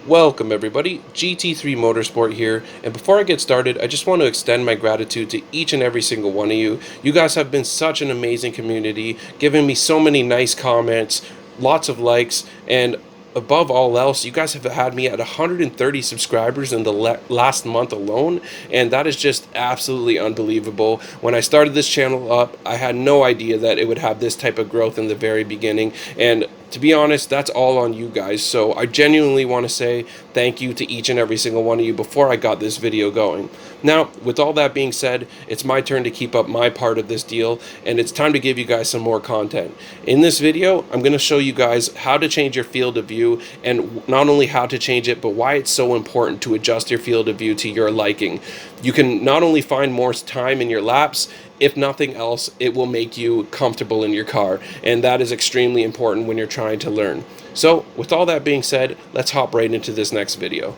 Welcome everybody, GT3 Motorsport here, and before I get started, I just want to extend my gratitude to each and every single one of you. You guys have been such an amazing community, giving me so many nice comments, lots of likes, and above all else, you guys have had me at 130 subscribers in the last month alone, and that is just absolutely unbelievable. When I started this channel up, I had no idea that it would have this type of growth in the very beginning, and to be honest, that's all on you guys. So I genuinely want to say thank you to each and every single one of you before I got this video going. Now, with all that being said, it's my turn to keep up my part of this deal, and it's time to give you guys some more content. In this video, I'm going to show you guys how to change your field of view, and not only how to change it, but why it's so important to adjust your field of view to your liking. You can not only find more time in your laps, if nothing else, it will make you comfortable in your car, and that is extremely important when you're trying to learn. So, with all that being said, let's hop right into this next video.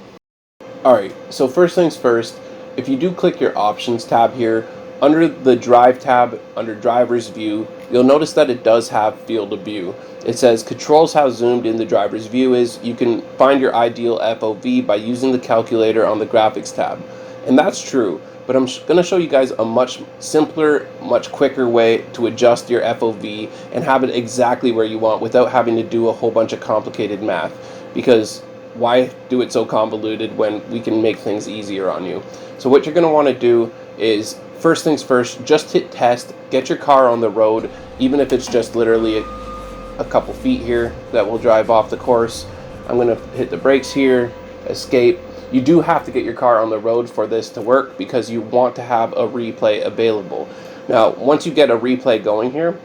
Alright, so first things first, if you do click your options tab here, under the drive tab, under driver's view, you'll notice that it does have field of view. It says controls how zoomed in the driver's view is. You can find your ideal FOV by using the calculator on the graphics tab. And that's true, but I'm going to show you guys a much simpler, much quicker way to adjust your FOV and have it exactly where you want without having to do a whole bunch of complicated math. Because why do it so convoluted when we can make things easier on you? So what you're going to want to do is, first things first, just hit test, get your car on the road, even if it's just literally a couple feet here that will drive off the course. I'm going to hit the brakes here, escape. You do have to get your car on the road for this to work because you want to have a replay available. Now, once you get a replay going here,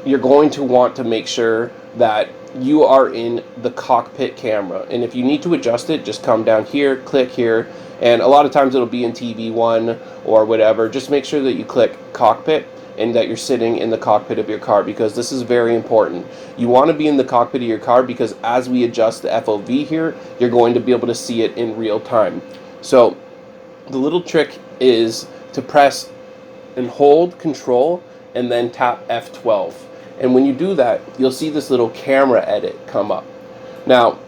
you're going to want to make sure that you are in the cockpit camera. And if you need to adjust it, just come down here, click here, and a lot of times it'll be in TV1 or whatever. Just make sure that you click cockpit and that you're sitting in the cockpit of your car, because this is very important. You want to be in the cockpit of your car because as we adjust the FOV here, you're going to be able to see it in real time. So the little trick is to press and hold control and then tap F12. And when you do that, you'll see this little camera edit come up. Now,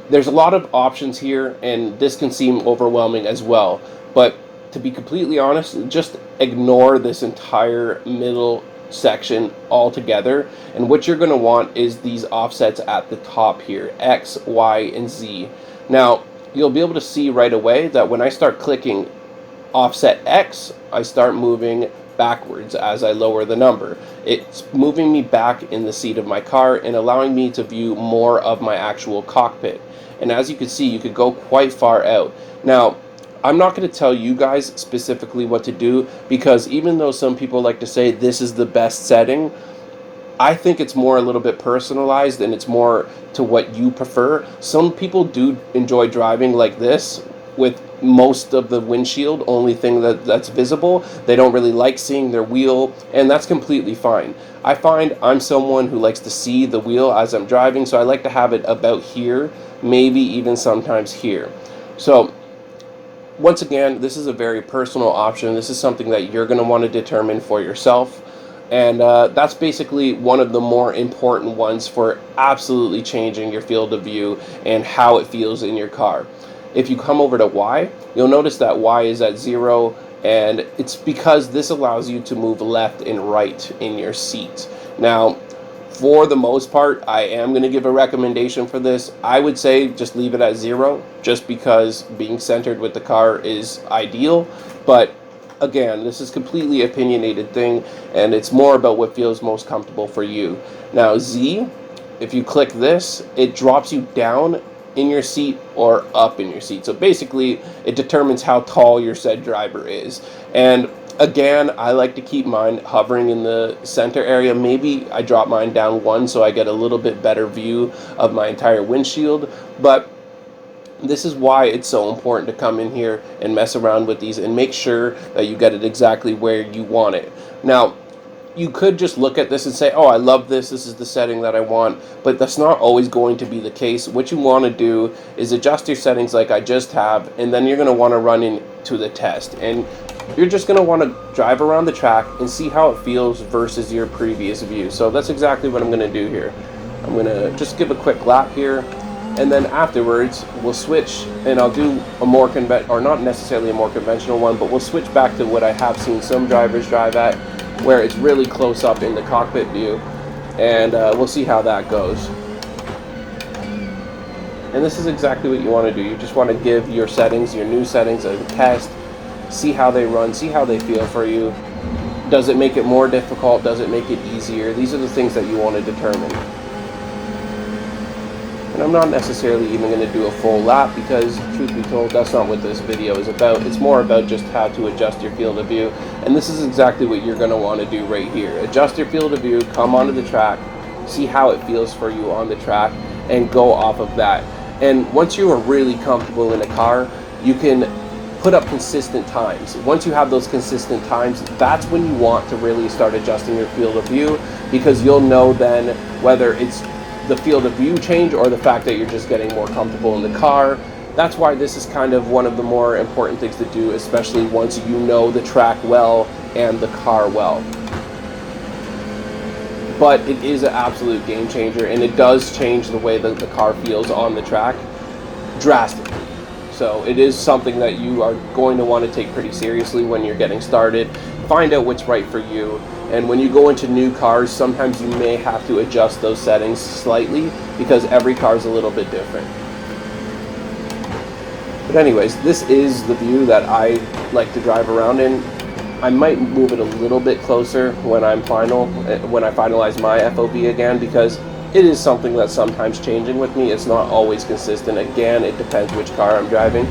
there's a lot of options here, and this can seem overwhelming as well, but to be completely honest, just ignore this entire middle section altogether, and what you're going to want is these offsets at the top here, X, Y, and Z. Now, you'll be able to see right away that when I start clicking offset X, I start moving backwards as I lower the number. It's moving me back in the seat of my car and allowing me to view more of my actual cockpit. And as you can see, you could go quite far out. Now, I'm not going to tell you guys specifically what to do, because even though some people like to say this is the best setting, I think it's more a little bit personalized and it's more to what you prefer. Some people do enjoy driving like this with most of the windshield only thing that's visible. They don't really like seeing their wheel, and that's completely fine. I find I'm someone who likes to see the wheel as I'm driving, so I like to have it about here, maybe even sometimes here. So once again, this is a very personal option. This is something that you're going to want to determine for yourself. And that's basically one of the more important ones for absolutely changing your field of view and how it feels in your car. If you come over to Y, you'll notice that Y is at 0, and it's because this allows you to move left and right in your seat. Now, for the most part, I am going to give a recommendation for this. I would say just leave it at 0, just because being centered with the car is ideal. But again, this is completely opinionated thing, and it's more about what feels most comfortable for you. Now Z, if you click this, it drops you down in your seat or up in your seat. So basically, it determines how tall your said driver is. And again, I like to keep mine hovering in the center area. Maybe I drop mine down 1 so I get a little bit better view of my entire windshield. But this is why it's so important to come in here and mess around with these and make sure that you get it exactly where you want it. Now, you could just look at this and say, oh, I love this, this is the setting that I want, but that's not always going to be the case. What you want to do is adjust your settings like I just have, and then you're going to want to run into the test, and you're just going to want to drive around the track and see how it feels versus your previous view. So that's exactly what I'm going to do here. I'm going to just give a quick lap here, and then afterwards we'll switch, and I'll do a more or not necessarily a more conventional one, but we'll switch back to what I have seen some drivers drive at, where it's really close up in the cockpit view, and we'll see how that goes. And this is exactly what you want to do. You just want to give your settings, your new settings, a test, see how they run, see how they feel for you. Does it make it more difficult? Does it make it easier? These are the things that you want to determine. And I'm not necessarily even going to do a full lap because, truth be told, that's not what this video is about. It's more about just how to adjust your field of view. And this is exactly what you're going to want to do right here. Adjust your field of view, come onto the track, see how it feels for you on the track, and go off of that. And once you are really comfortable in a car, you can put up consistent times. Once you have those consistent times, that's when you want to really start adjusting your field of view, because you'll know then whether it's the field of view change or the fact that you're just getting more comfortable in the car. That's why this is kind of one of the more important things to do, especially once you know the track well and the car well. But it is an absolute game changer, and it does change the way that the car feels on the track drastically. So it is something that you are going to want to take pretty seriously when you're getting started. Find out what's right for you. And when you go into new cars, sometimes you may have to adjust those settings slightly because every car is a little bit different. But anyways, this is the view that I like to drive around in. I might move it a little bit closer when I finalize my FOV again, because it is something that's sometimes changing with me. It's not always consistent. Again, it depends which car I'm driving.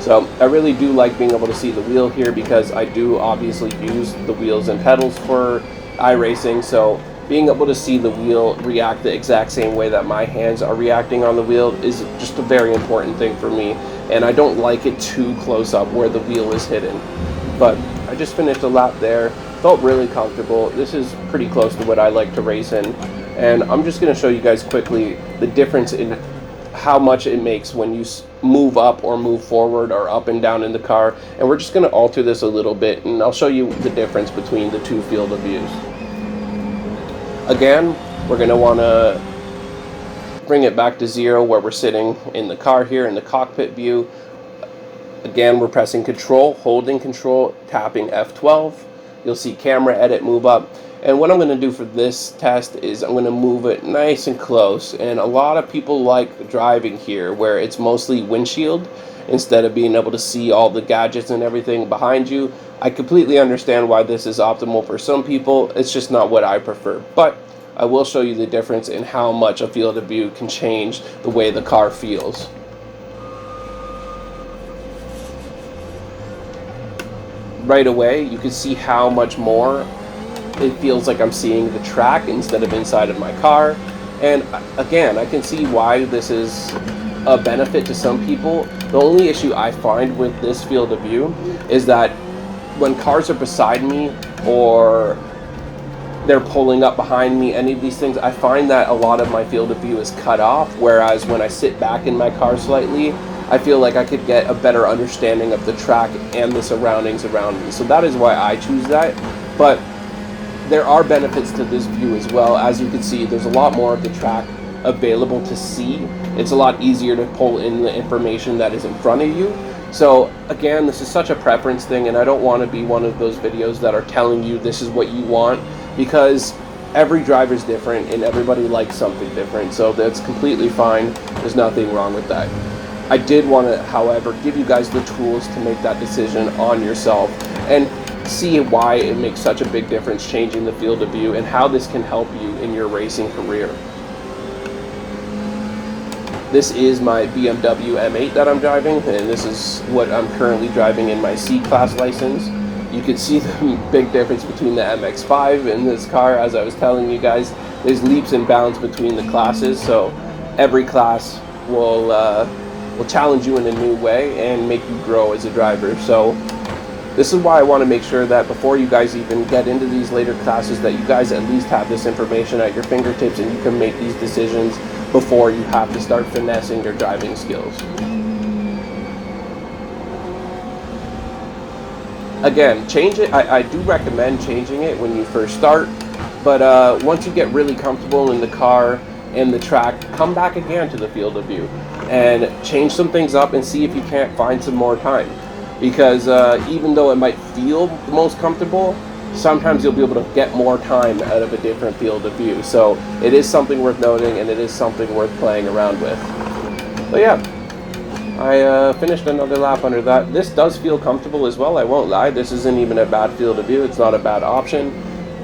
So I really do like being able to see the wheel here, because I do obviously use the wheels and pedals for iRacing. So being able to see the wheel react the exact same way that my hands are reacting on the wheel is just a very important thing for me. And I don't like it too close up where the wheel is hidden. But I just finished a lap there, felt really comfortable. This is pretty close to what I like to race in. And I'm just going to show you guys quickly the difference in how much it makes when you move up or move forward or up and down in the car. And we're just going to alter this a little bit, and I'll show you the difference between the two field of views. Again, we're going to want to bring it back to 0 where we're sitting in the car here in the cockpit view. Again, we're pressing control, holding control, tapping F12. You'll see camera edit move up. And what I'm going to do for this test is I'm going to move it nice and close. And a lot of people like driving here where it's mostly windshield instead of being able to see all the gadgets and everything behind you. I completely understand why this is optimal for some people. It's just not what I prefer. But I will show you the difference in how much a field of view can change the way the car feels. Right away, you can see how much more it feels like I'm seeing the track instead of inside of my car. And again, I can see why this is a benefit to some people. The only issue I find with this field of view is that when cars are beside me or they're pulling up behind me, any of these things, I find that a lot of my field of view is cut off, whereas when I sit back in my car slightly, I feel like I could get a better understanding of the track and the surroundings around me. So that is why I choose that. But there are benefits to this view as well. As you can see, there's a lot more of the track available to see. It's a lot easier to pull in the information that is in front of you. So again, this is such a preference thing, and I don't want to be one of those videos that are telling you this is what you want, because every driver is different and everybody likes something different. So that's completely fine. There's nothing wrong with that. I did want to, however, give you guys the tools to make that decision on yourself and see why it makes such a big difference changing the field of view and how this can help you in your racing career. This is my BMW M8 that I'm driving, and this is what I'm currently driving in my C-Class license. You can see the big difference between the MX-5 and this car. As I was telling you guys, there's leaps and bounds between the classes, so every class will challenge you in a new way and make you grow as a driver. So this is why I want to make sure that before you guys even get into these later classes, that you guys at least have this information at your fingertips and you can make these decisions before you have to start finessing your driving skills. Again, change it. I do recommend changing it when you first start, but once you get really comfortable in the car in the track, come back again to the field of view and change some things up and see if you can't find some more time. Because even though it might feel the most comfortable, sometimes you'll be able to get more time out of a different field of view. So it is something worth noting, and it is something worth playing around with. But yeah, I finished another lap under that. This does feel comfortable as well, I won't lie. This isn't even a bad field of view. It's not a bad option.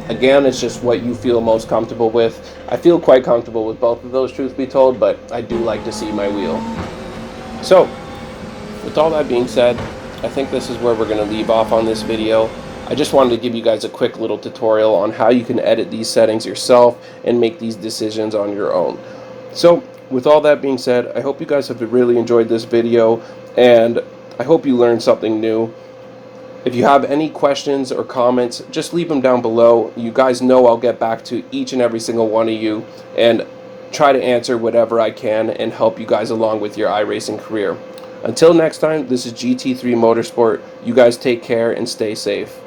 Again, it's just what you feel most comfortable with. I feel quite comfortable with both of those, truth be told, but I do like to see my wheel. So, with all that being said, I think this is where we're going to leave off on this video. I just wanted to give you guys a quick little tutorial on how you can edit these settings yourself and make these decisions on your own. So, with all that being said, I hope you guys have really enjoyed this video, and I hope you learned something new. If you have any questions or comments, just leave them down below. You guys know I'll get back to each and every single one of you and try to answer whatever I can and help you guys along with your iRacing career. Until next time, this is GT3 Motorsport. You guys take care and stay safe.